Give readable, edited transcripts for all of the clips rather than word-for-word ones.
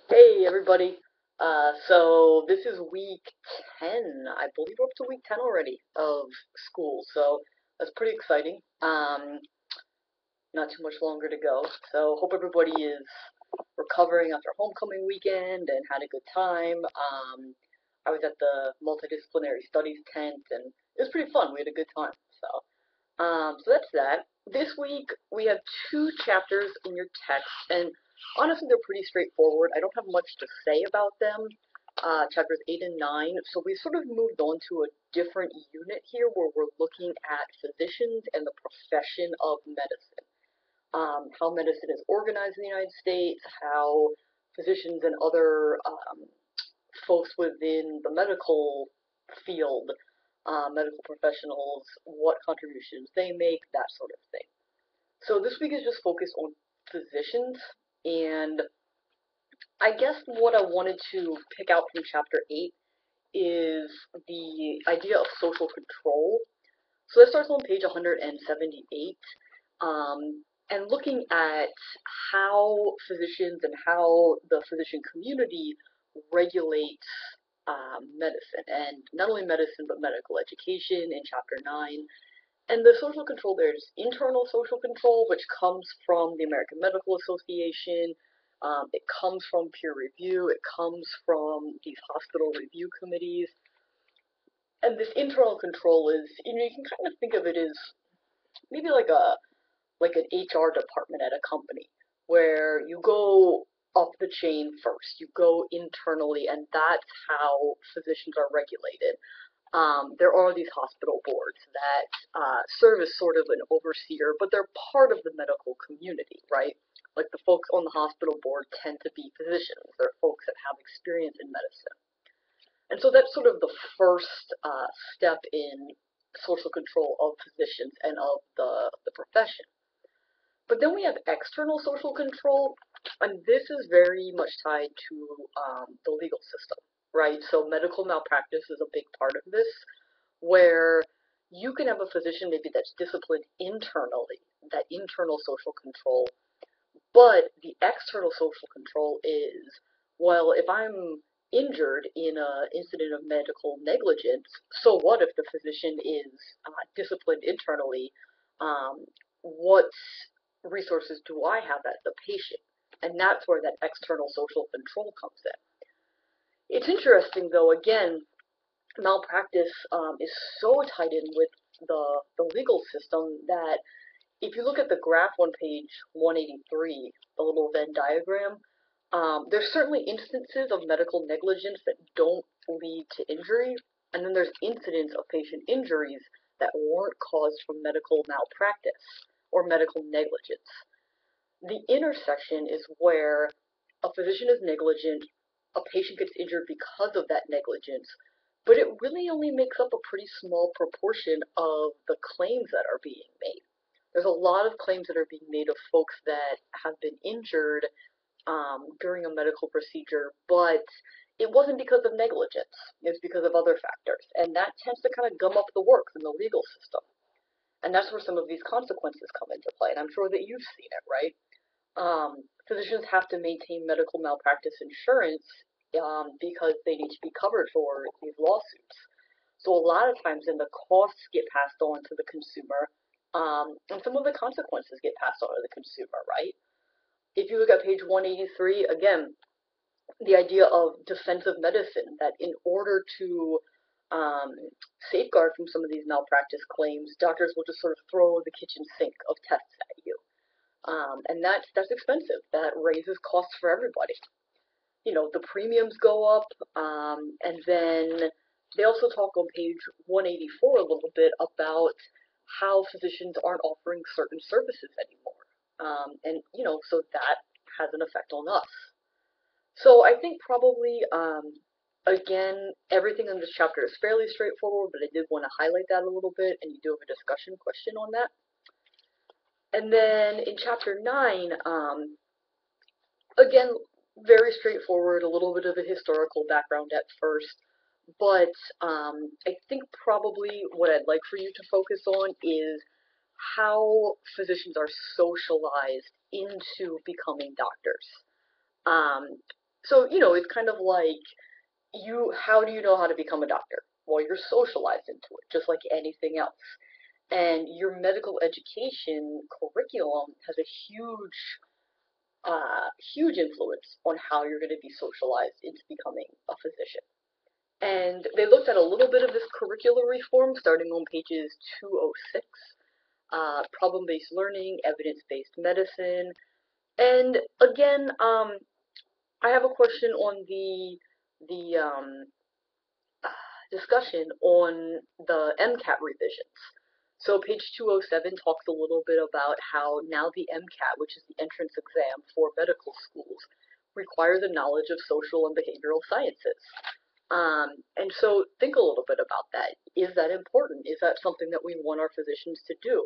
Hey everybody. So this is week 10. I believe we're up to week 10 already of school. So that's pretty exciting. Not too much longer to go. So hope everybody is recovering after homecoming weekend and had a good time. I was at the multidisciplinary studies tent and it was pretty fun. We had a good time. So that's that. This week we have two chapters in your text, and honestly, they're pretty straightforward. I don't have much to say about them. Chapters 8 and 9. So we sort of moved on to a different unit here where we're looking at physicians and the profession of medicine. How medicine is organized in the United States, how physicians and other folks within the medical field, medical professionals, what contributions they make, that sort of thing. So this week is just focused on physicians, and I guess what I wanted to pick out from chapter 8 is the idea of social control. So that starts on page 178, and looking at how physicians and how the physician community regulates medicine, and not only medicine but medical education in chapter 9. And the social control, there's internal social control, which comes from the American Medical Association. It comes from peer review. It comes from these hospital review committees. And this internal control is, you can kind of think of it as maybe like an HR department at a company where you go up the chain first. You go internally, and that's how physicians are regulated. There are these hospital boards that serve as sort of an overseer, but they're part of the medical community, right? Like the folks on the hospital board tend to be physicians. They're folks that have experience in medicine. And so that's sort of the first step in social control of physicians and of the profession. But then we have external social control, and this is very much tied to the legal system, right? So medical malpractice is a big part of this, where you can have a physician maybe that's disciplined internally, that internal social control, but the external social control is, well, if I'm injured in an incident of medical negligence, so what if the physician is disciplined internally? What resources do I have as the patient? And that's where that external social control comes in. It's interesting, though, again, malpractice is so tied in with the legal system that if you look at the graph on page 183, the little Venn diagram, there's certainly instances of medical negligence that don't lead to injury, and then there's incidents of patient injuries that weren't caused from medical malpractice or medical negligence. The intersection is where a physician is negligent, a patient gets injured because of that negligence, but it really only makes up a pretty small proportion of the claims that are being made. There's a lot of claims that are being made of folks that have been injured during a medical procedure, but it wasn't because of negligence. It's because of other factors. And that tends to kind of gum up the works in the legal system. And that's where some of these consequences come into play. And I'm sure that you've seen it, right? Physicians have to maintain medical malpractice insurance because they need to be covered for these lawsuits. So a lot of times then the costs get passed on to the consumer, and some of the consequences get passed on to the consumer, right? If you look at page 183, again, the idea of defensive medicine, that in order to um, safeguard from some of these malpractice claims, doctors will just sort of throw the kitchen sink of tests at you. And that's expensive. That raises costs for everybody. The premiums go up, and then they also talk on page 184 a little bit about how physicians aren't offering certain services anymore. And so that has an effect on us. So I think probably, again, everything in this chapter is fairly straightforward, but I did want to highlight that a little bit, and you do have a discussion question on that. And then in chapter 9, again, very straightforward, a little bit of a historical background at first, but I think probably what I'd like for you to focus on is how physicians are socialized into becoming doctors. Um, So, it's kind of like how do you know how to become a doctor? Well, you're socialized into it, just like anything else. And your medical education curriculum has a huge influence on how you're going to be socialized into becoming a physician. And they looked at a little bit of this curricular reform starting on pages 206, problem-based learning, evidence-based medicine. And again, I have a question on the discussion on the MCAT revisions. So page 207 talks a little bit about how now the MCAT, which is the entrance exam for medical schools, requires a knowledge of social and behavioral sciences. And so think a little bit about that. Is that important? Is that something that we want our physicians to do?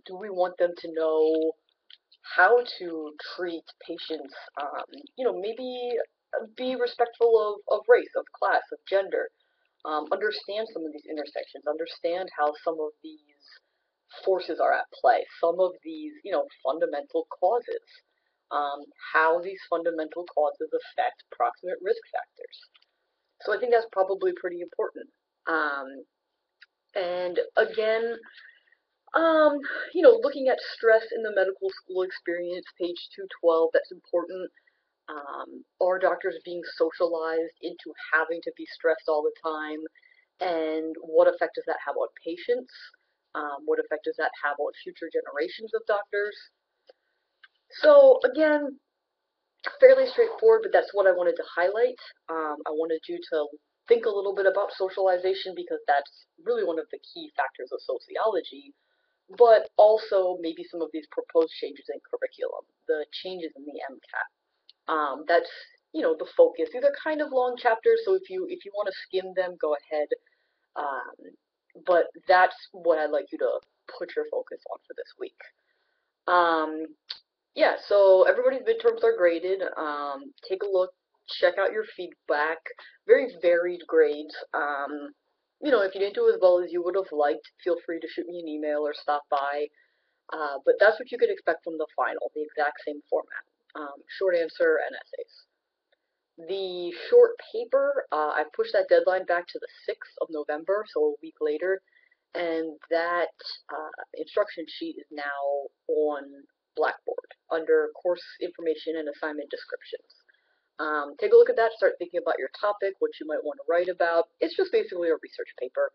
Do we want them to know how to treat patients? Maybe be respectful of race, of class, of gender. Understand some of these intersections. Understand how some of these forces are at play. Some of these, fundamental causes. How these fundamental causes affect proximate risk factors. So I think that's probably pretty important. And again, um, looking at stress in the medical school experience, page 212, that's important. Are doctors being socialized into having to be stressed all the time? And what effect does that have on patients? What effect does that have on future generations of doctors? So again, fairly straightforward, but that's what I wanted to highlight. I wanted you to think a little bit about socialization because that's really one of the key factors of sociology, but also maybe some of these proposed changes in curriculum, the changes in the MCAT. That's the focus. These are kind of long chapters, so if you want to skim them, go ahead. Um, but that's what I'd like you to put your focus on for this week. Um, yeah, so everybody's midterms are graded. Take a look, check out your feedback. Very varied grades. If you didn't do as well as you would have liked, feel free to shoot me an email or stop by. But that's what you could expect from the final, the exact same format. Short answer and essays. The short paper, I pushed that deadline back to the 6th of November, so a week later, and that instruction sheet is now on Blackboard under course information and assignment descriptions. Take a look at that, start thinking about your topic, what you might want to write about. It's just basically a research paper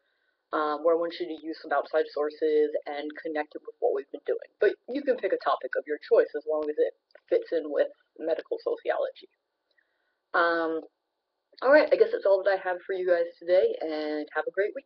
where I want you to use some outside sources and connect it with what we've been doing. But you can pick a topic of your choice as long as it fits in with medical sociology. Um, all right, I guess that's all that I have for you guys today, and have a great week.